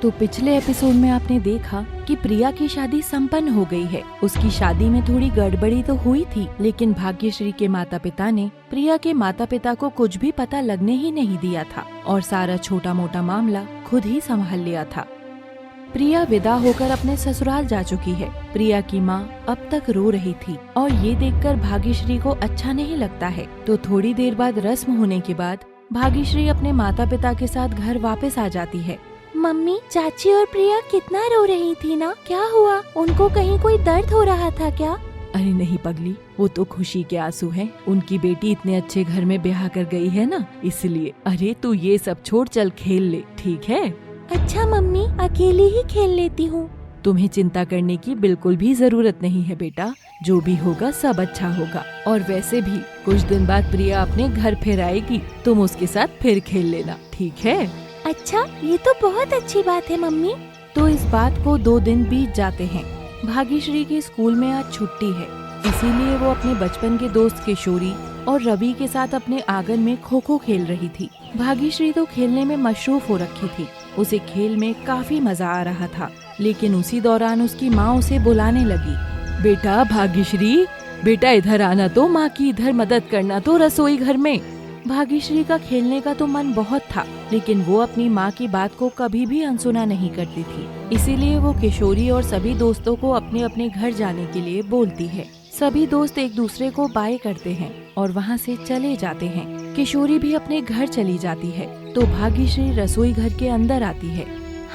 तो पिछले एपिसोड में आपने देखा कि प्रिया की शादी संपन्न हो गई है। उसकी शादी में थोड़ी गड़बड़ी तो हुई थी, लेकिन भाग्यश्री के माता पिता ने प्रिया के माता पिता को कुछ भी पता लगने ही नहीं दिया था और सारा छोटा मोटा मामला खुद ही संभाल लिया था। प्रिया विदा होकर अपने ससुराल जा चुकी है। प्रिया की माँ अब तक रो रही थी और ये देखकर भाग्यश्री को अच्छा नहीं लगता है। तो थोड़ी देर बाद रस्म होने के बाद भाग्यश्री अपने माता पिता के साथ घर वापस आ जाती है। मम्मी, चाची और प्रिया कितना रो रही थी ना, क्या हुआ? उनको कहीं कोई दर्द हो रहा था क्या? अरे नहीं पगली, वो तो खुशी के आंसू हैं। उनकी बेटी इतने अच्छे घर में ब्याह कर गई है ना, इसलिए। अरे तू ये सब छोड़, चल खेल ले, ठीक है? अच्छा मम्मी, अकेली ही खेल लेती हूँ। तुम्हें चिंता करने की बिल्कुल भी जरूरत नहीं है बेटा, जो भी होगा सब अच्छा होगा। और वैसे भी कुछ दिन बाद प्रिया अपने घर फिर आएगी, तुम उसके साथ फिर खेल लेना, ठीक है? अच्छा, ये तो बहुत अच्छी बात है मम्मी। तो इस बात को 2 दिन बीत जाते हैं। भाग्यश्री के स्कूल में आज छुट्टी है, इसीलिए वो अपने बचपन के दोस्त किशोरी और रवि के साथ अपने आंगन में खो खो खेल रही थी। भाग्यश्री तो खेलने में मशरूफ हो रखी थी, उसे खेल में काफी मजा आ रहा था। लेकिन उसी दौरान उसकी माँ उसे बुलाने लगी। बेटा भाग्यश्री, बेटा इधर आना तो, माँ की इधर मदद करना तो रसोई घर में। भाग्यश्री का खेलने का तो मन बहुत था, लेकिन वो अपनी माँ की बात को कभी भी अनसुना नहीं करती थी। इसीलिए वो किशोरी और सभी दोस्तों को अपने अपने घर जाने के लिए बोलती है। सभी दोस्त एक दूसरे को बाय करते हैं और वहाँ से चले जाते हैं। किशोरी भी अपने घर चली जाती है। तो भाग्यश्री रसोई घर के अंदर आती है।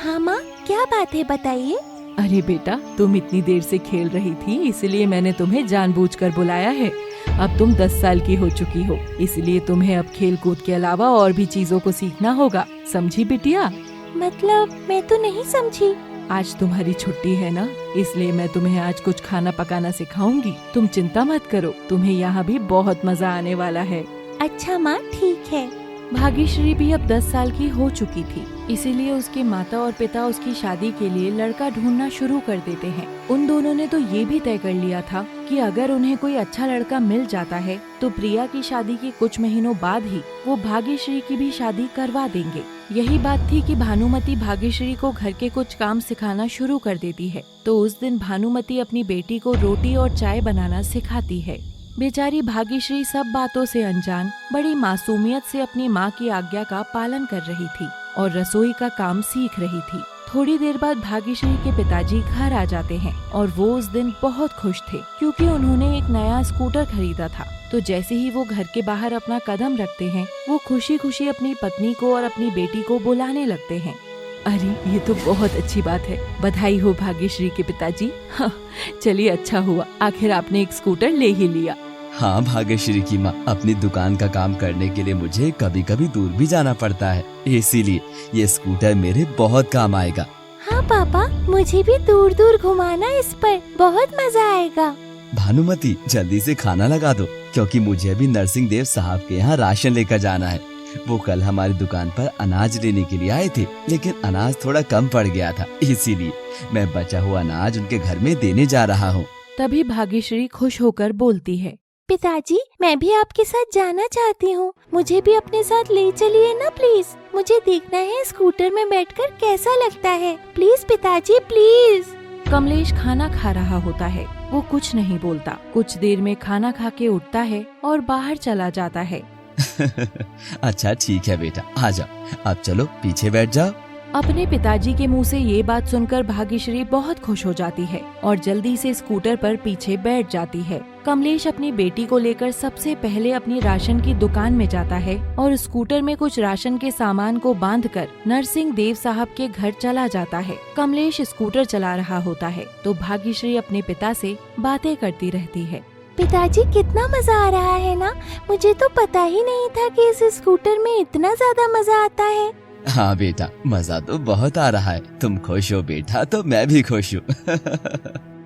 हाँ माँ, क्या बात है, बताइए। अरे बेटा, तुम इतनी देर से खेल रही थी, इसलिए मैंने तुम्हें जानबूझकर बुलाया है। अब तुम 10 साल की हो चुकी हो, इसलिए तुम्हें अब खेल कूद के अलावा और भी चीजों को सीखना होगा, समझी बिटिया? मतलब मैं तो नहीं समझी। आज तुम्हारी छुट्टी है ना, इसलिए मैं तुम्हें आज कुछ खाना पकाना सिखाऊंगी। तुम चिंता मत करो, तुम्हें यहाँ भी बहुत मजा आने वाला है। अच्छा माँ, ठीक है। भाग्यश्री भी अब 10 साल की हो चुकी थी, इसीलिए उसके माता और पिता उसकी शादी के लिए लड़का ढूंढना शुरू कर देते हैं। उन दोनों ने तो ये भी तय कर लिया था कि अगर उन्हें कोई अच्छा लड़का मिल जाता है तो प्रिया की शादी के कुछ महीनों बाद ही वो भाग्यश्री की भी शादी करवा देंगे। यही बात थी कि भानुमति भाग्यश्री को घर के कुछ काम सिखाना शुरू कर देती है। तो उस दिन भानुमति अपनी बेटी को रोटी और चाय बनाना सिखाती है। बेचारी भाग्यश्री सब बातों से अनजान बड़ी मासूमियत से अपनी माँ की आज्ञा का पालन कर रही थी और रसोई का काम सीख रही थी। थोड़ी देर बाद भाग्यश्री के पिताजी घर आ जाते हैं और वो उस दिन बहुत खुश थे, क्योंकि उन्होंने एक नया स्कूटर खरीदा था। तो जैसे ही वो घर के बाहर अपना कदम रखते हैं, वो खुशी खुशी अपनी पत्नी को और अपनी बेटी को बुलाने लगते हैं। अरे ये तो बहुत अच्छी बात है, बधाई हो भाग्यश्री के पिताजी। हाँ, चलिए अच्छा हुआ, आखिर आपने एक स्कूटर ले ही लिया। हाँ भाग्यश्री की माँ, अपनी दुकान का काम करने के लिए मुझे कभी कभी दूर भी जाना पड़ता है, इसीलिए ये स्कूटर मेरे बहुत काम आएगा। हाँ पापा, मुझे भी दूर दूर घुमाना, इस पर बहुत मजा आएगा। भानुमति, जल्दी से खाना लगा दो, क्योंकि मुझे अभी नरसिंह देव साहब के यहाँ राशन लेकर जाना है। वो कल हमारी दुकान पर अनाज लेने के लिए आए थे, लेकिन अनाज थोड़ा कम पड़ गया था, इसीलिए मैं बचा हुआ अनाज उनके घर में देने जा रहा हूँ। तभी भाग्यश्री खुश होकर बोलती है, पिताजी, मैं भी आपके साथ जाना चाहती हूँ, मुझे भी अपने साथ ले चलिए ना प्लीज। मुझे देखना है स्कूटर में बैठकर कैसा लगता है, प्लीज पिताजी प्लीज। कमलेश खाना खा रहा होता है, वो कुछ नहीं बोलता। कुछ देर में खाना खा के उठता है और बाहर चला जाता है। अच्छा ठीक है बेटा, आ जाओ, अब चलो पीछे बैठ जाओ। अपने पिताजी के मुंह से ये बात सुनकर भाग्यश्री बहुत खुश हो जाती है और जल्दी से स्कूटर पर पीछे बैठ जाती है। कमलेश अपनी बेटी को लेकर सबसे पहले अपनी राशन की दुकान में जाता है और स्कूटर में कुछ राशन के सामान को बांधकर नरसिंह देव साहब के घर चला जाता है। कमलेश स्कूटर चला रहा होता है तो भाग्यश्री अपने पिता से बातें करती रहती है। पिताजी, कितना मजा आ रहा है ना, मुझे तो पता ही नहीं था कि इस स्कूटर में इतना ज्यादा मजा आता है। हाँ बेटा, मजा तो बहुत आ रहा है, तुम खुश हो बेटा तो मैं भी खुश हूँ।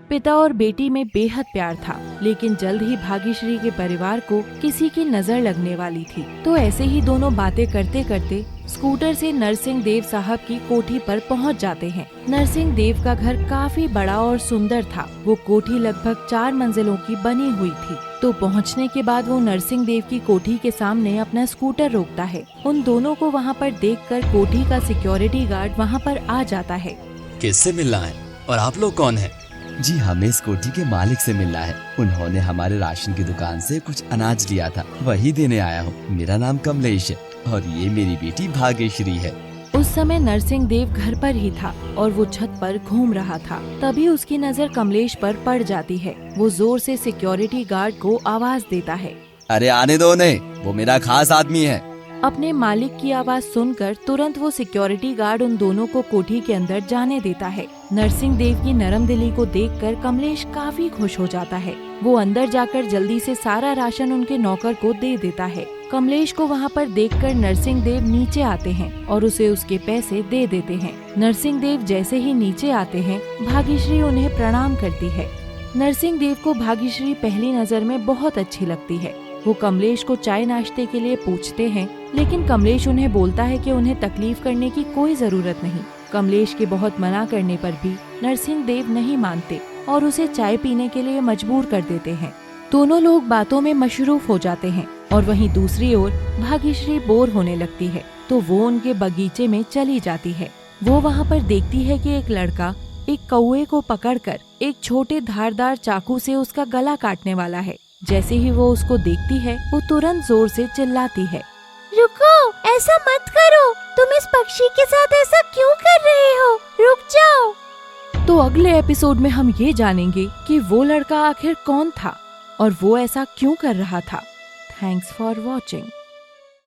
पिता और बेटी में बेहद प्यार था, लेकिन जल्द ही भाग्यश्री के परिवार को किसी की नजर लगने वाली थी। तो ऐसे ही दोनों बातें करते करते स्कूटर से नरसिंह देव साहब की कोठी पर पहुंच जाते हैं। नरसिंह देव का घर काफी बड़ा और सुंदर था। वो कोठी लगभग 4 मंजिलों की बनी हुई थी। तो पहुंचने के बाद वो नरसिंह देव की कोठी के सामने अपना स्कूटर रोकता है। उन दोनों को वहां पर देखकर कोठी का सिक्योरिटी गार्ड वहां पर आ जाता है। किससे मिलना है और आप लोग कौन हैं? जी, हमें इस कोठी के मालिक से मिलना है। उन्होंने हमारे राशन की दुकान से कुछ अनाज लिया था, वही देने आया हूँ। मेरा नाम कमलेश है और ये मेरी बेटी भाग्यश्री है। उस समय नरसिंह देव घर पर ही था और वो छत पर घूम रहा था। तभी उसकी नजर कमलेश पर पड़ जाती है। वो जोर से सिक्योरिटी गार्ड को आवाज देता है, अरे आने दो उन्हें, वो मेरा खास आदमी है। अपने मालिक की आवाज सुनकर तुरंत वो सिक्योरिटी गार्ड उन दोनों को कोठी के अंदर जाने देता है। नरसिंह देव की नरम दिली को देखकर कमलेश काफी खुश हो जाता है। वो अंदर जाकर जल्दी से सारा राशन उनके नौकर को दे देता है। कमलेश को वहाँ पर देखकर नरसिंह देव नीचे आते हैं और उसे उसके पैसे दे देते हैं। नरसिंह देव जैसे ही नीचे आते हैं, भाग्यश्री उन्हें प्रणाम करती है। नरसिंह देव को भाग्यश्री पहली नजर में बहुत अच्छी लगती है। वो कमलेश को चाय नाश्ते के लिए पूछते हैं, लेकिन कमलेश उन्हें बोलता है कि उन्हें तकलीफ करने की कोई जरूरत नहीं। कमलेश के बहुत मना करने पर भी नरसिंह देव नहीं मानते और उसे चाय पीने के लिए मजबूर कर देते हैं। दोनों लोग बातों में मशरूफ हो जाते हैं और वहीं दूसरी ओर भाग्यश्री बोर होने लगती है, तो वो उनके बगीचे में चली जाती है। वो वहाँ पर देखती है कि एक लड़का एक कौवे को पकड़कर एक छोटे धारदार चाकू से उसका गला काटने वाला है। जैसे ही वो उसको देखती है, वो तुरंत जोर से चिल्लाती है, रुको, ऐसा मत करो। तुम इस पक्षी के साथ ऐसा क्यों कर रहे हो? रुक जाओ। तो अगले एपिसोड में हम ये जानेंगे कि वो लड़का आखिर कौन था और वो ऐसा क्यों कर रहा था। Thanks for watching.